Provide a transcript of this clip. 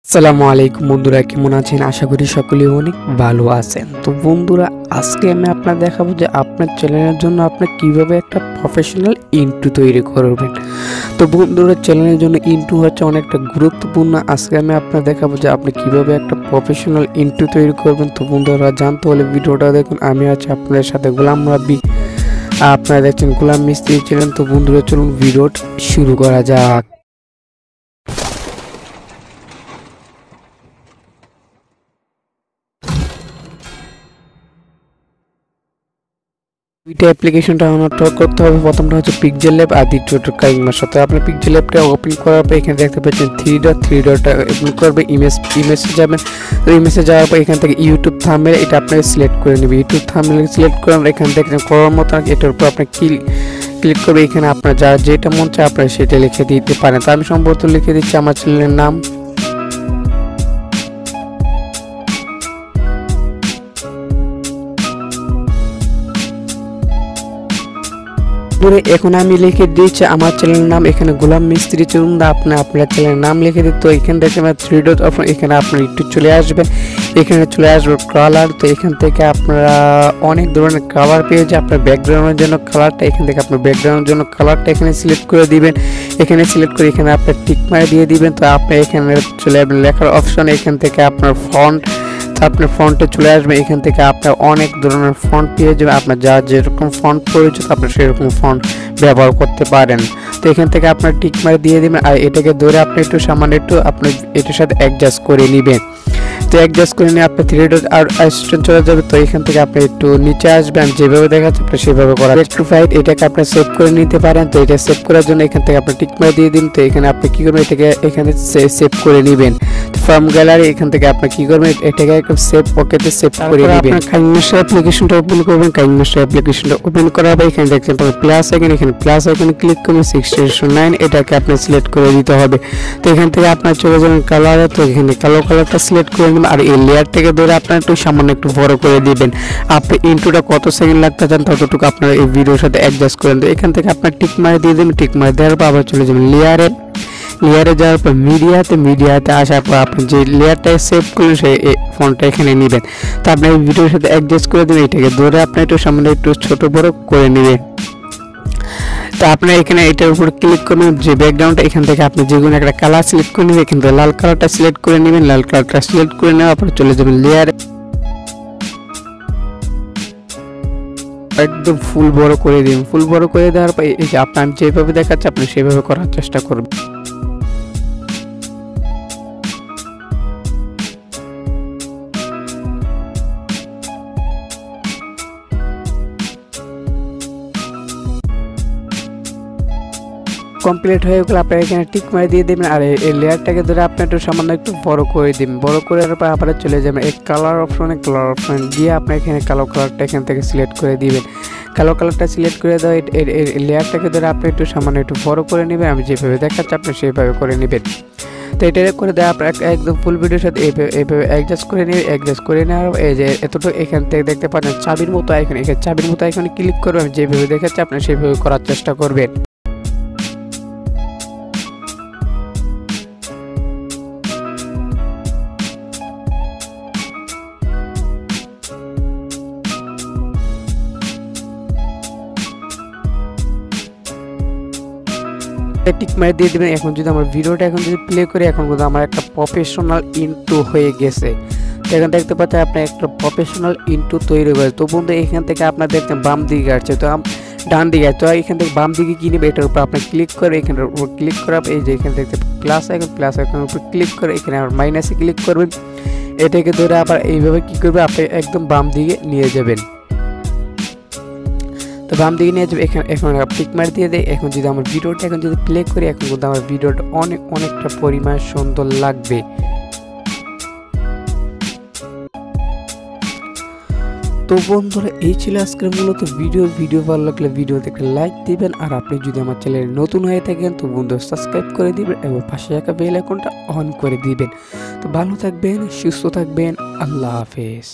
আসসালামু আলাইকুম বন্ধুরা, কেমন আছেন? আশা করি সকলেই অনেক ভালো আছেন। তো বন্ধুরা, আজকে আমি আপনাদের দেখাবো যে আপনার চ্যানেলের জন্য আপনি কিভাবে একটা প্রফেশনাল ইন্ট্রো তৈরি করবেন। তো বন্ধুরা, চ্যানেলের জন্য ইন্ট্রো হচ্ছে অনেকটা গুরুত্বপূর্ণ। আজকে আমি আপনাদের দেখাবো যে আপনি কিভাবে একটা প্রফেশনাল ইন্ট্রো তৈরি করবেন। তো বন্ধুরা, জানতে হলে ভিডিওটা দেখুন। আমি আছি আপনাদের সাথে গোলাম রাব্বি, আপনারা দেখছেন গোলাম মিস্ত্রি চ্যানেল। তো বন্ধুরা, চলুন ভিডিওটা শুরু করা যাক। দুইটা অ্যাপ্লিকেশনটা ডাউনলোড করতে হবে। প্রথমটা হচ্ছে পিক্সেল ল্যাব আর দ্বিতীয়টা কাইনমাস্টার। তো আপনি পিক্সেল ল্যাবটা ওপেন করার পর এখানে দেখতে পাচ্ছেন থ্রি ডটটা ওপেন করবে। ইমেজে যাবেন। তো ইমেজে যাওয়ার পর এখান থেকে ইউটিউব থাম্বনেল এটা আপনাকে সিলেক্ট করে নেবে। ইউটিউব থাম্বনেল সিলেক্ট করে এখান থেকে করার মতো এটার উপর আপনি ক্লিক করবে। এখানে আপনার যা যেটা মন চায় আপনারা সেটা লিখে দিতে পারেন। তো আমি সম্ভবত লিখে দিচ্ছি আমার চ্যানেলের নাম। এখন আমি লিখে দিচ্ছি আমার চ্যানেলের নাম, এখানে গোলাম মিস্ত্রি। চলুন আপনার চ্যানেলের নাম লিখে দিতে। তো এখান থেকে থ্রি ডট অপশন, এখানে আপনার একটু চলে আসবেন। এখানে চলে আসবে কালার। তো এখান থেকে আপনারা অনেক ধরনের কালার পেয়ে যায়। আপনার ব্যাকগ্রাউন্ডের জন্য কালারটা এখান থেকে আপনার ব্যাকগ্রাউন্ডের জন্য কালারটা এখানে সিলেক্ট করে দিবেন। এখানে সিলেক্ট করে এখানে আপনার টিক মারে দিয়ে দিবেন। তো আপনি এখানে চলে আসবেন লেখার অপশন। এখান থেকে আপনার ফন্ট, আপনার ফন্টে চলে আসবে। এখান থেকে আপনার অনেক ধরনের ফন্ট পেয়ে যাবে। আপনার যা যেরকম ফন্ট প্রয়োজন আপনি সেরকম ফন্ট ব্যবহার করতে পারেন। তো এখান থেকে আপনার টিক মারে দিয়ে দিবেন। আর এটাকে ধরে আপনি একটু সামান্য একটু আপনি এটার সাথে অ্যাডজাস্ট করে নেবেন। তো অ্যাডজাস্ট করে নিয়ে আপনি থ্রি ডট আর অ্যাসিস্ট্যান্ট চলে যাবে। তো এখান থেকে আপনি একটু নিচে আসবেন, যেভাবে দেখাচ্ছে আপনি সেভাবে করা টু ফাইট এটাকে আপনি সেভ করে নিতে পারেন। তো এটা সেভ করার জন্য এখান থেকে আপনি টিক মারে দিয়ে দিন। তো এখানে আপনি কি করবেন, এটাকে এখানে সেভ করে নেবেন। ফ্রম গ্যালারি এখান থেকে আপনি কি করবেন, এটাকে একটু সেভ ওকেতে সেভ করে নেবেন। কাইনমাস্টার অ্যাপ্লিকেশনটা ওপেন করবেন। কাইনমাস্টার অ্যাপ্লিকেশনটা ওপেন করার পর এখানে দেখছেন প্লাস আইকন, এখানে প্লাস আইকনে ক্লিক করবেন। 6:9 এটাকে আপনি সিলেক্ট করে দিতে হবে। তো এখান থেকে আপনার চলে যাবেন কালারে। তো এখানে কালো কালারটা সিলেক্ট করে নেবেন। আর এই লেয়ারটাকে ধরে আপনার একটু সামান্য একটু বড় করে দিবেন। আপনি ইন্ট্রোটা কত সেকেন্ড লাগতে চান ততটুকু আপনার এই ভিডিওর সাথে অ্যাডজাস্ট করেন। তো এখান থেকে আপনার টিক মারে দিয়ে দেবেন। টিক মারে দেওয়ার পর আবার চলে যাবেন লেয়ারে যাওয়ার পর মিডিয়াতে আসার পর আপনি যে লেয়ারটা সেভ করলেন সেই ফোনটা এখানে নেবেন। তো আপনি এই ভিডিওর সাথে অ্যাডজাস্ট করে দেবেন। এটাকে ধরে আপনি একটু সামনে একটু ছোট বড় করে নেবেন। তো আপনার এখানে এটার উপর ক্লিক করবেন। যে ব্যাকগ্রাউন্ডটা এখান থেকে আপনি যে কোনো একটা কালার সিলেক্ট করে নেবেন। এখান থেকে লাল কালারটা সিলেক্ট করে নেবেন। লাল কালারটা সিলেক্ট করে নেওয়ার পর চলে যাবেন লেয়ারে, একদম ফুল বড় করে দিন। ফুল বড় করে দেওয়ার পর এই যে আমি যেভাবে দেখাচ্ছি আপনি সেভাবে করার চেষ্টা করবেন। কমপ্লিট হয়ে গেলে আপনার এখানে টিক মারে দিয়ে দেবেন। আর এই লেয়ারটাকে ধরে আপনি একটু সামান্য একটু বড় করে দিবেন। বড় করে দেওয়ার পর আপনারা চলে যাবেন এই কালার অপশন দিয়ে আপনি এখানে কালো কালারটা এখান থেকে সিলেক্ট করে দিবেন। কালো কালারটা সিলেক্ট করে দেওয়া এই লেয়ারটাকে ধরে আপনি একটু সামান্য একটু বড় করে নেবেন। আমি যেভাবে দেখাচ্ছি আপনি সেইভাবে করে নেবেন। তো এটা করে দেওয়া আপনার একদম ফুল ভিডিওর সাথে এইভাবে অ্যাডজাস্ট করে নেবেন। অ্যাডজাস্ট করে নেওয়ার এই যে এতটুকু এখান থেকে দেখতে পাচ্ছেন চাবির মতো আইকন, এখানে চাবির মতো আইকনে ক্লিক করবেন। আমি যেভাবে দেখাচ্ছি আপনি সেইভাবে করার চেষ্টা করবেন। টিক মারে দিয়ে দেবেন। এখন যদি আমার ভিডিওটা যদি প্লে করে এখন কিন্তু আমার একটা প্রফেশনাল ইন্ট্রো হয়ে গেছে। তো এখানে দেখতে পাচ্ছেন আপনার একটা প্রফেশনাল ইন্ট্রো তৈরি হয়েছে। তো বন্ধু, এখান থেকে আপনার দেখতেন বাম দিকে আসছে, তো ডান দিকে। তো এখান থেকে বাম দিকে কি নেবে এটার উপর আপনি ক্লিক করে এখানের উপর ক্লিক করার এই যে এখানে দেখতে প্লাস আইকনের উপর ক্লিক করে এখানে আবার মাইনাসে ক্লিক করবেন। এটাকে ধরে আবার এইভাবে কি করবে আপনি একদম বাম দিকে নিয়ে যাবেন। তো বাম দিকে নিয়ে যাবে। এখন টিক মার দিয়ে দেয়। এখন যদি আমার ভিডিওটা যদি প্লে করি এখন কিন্তু আমার ভিডিওটা অনেকটা পরিমাণ সুন্দর লাগবে। তো বন্ধুরা, এই ছিল আজকের মূলত ভিডিও ভালো লাগলে ভিডিওতে একটা লাইক দিবেন। আর আপনি যদি আমার চ্যানেলে নতুন হয়ে থাকেন তো বন্ধু সাবস্ক্রাইব করে দিবেন এবং পাশে থাকা বেল আইকনটা অন করে দিবেন। তো ভালো থাকবেন, সুস্থ থাকবেন। আল্লাহ হাফেজ।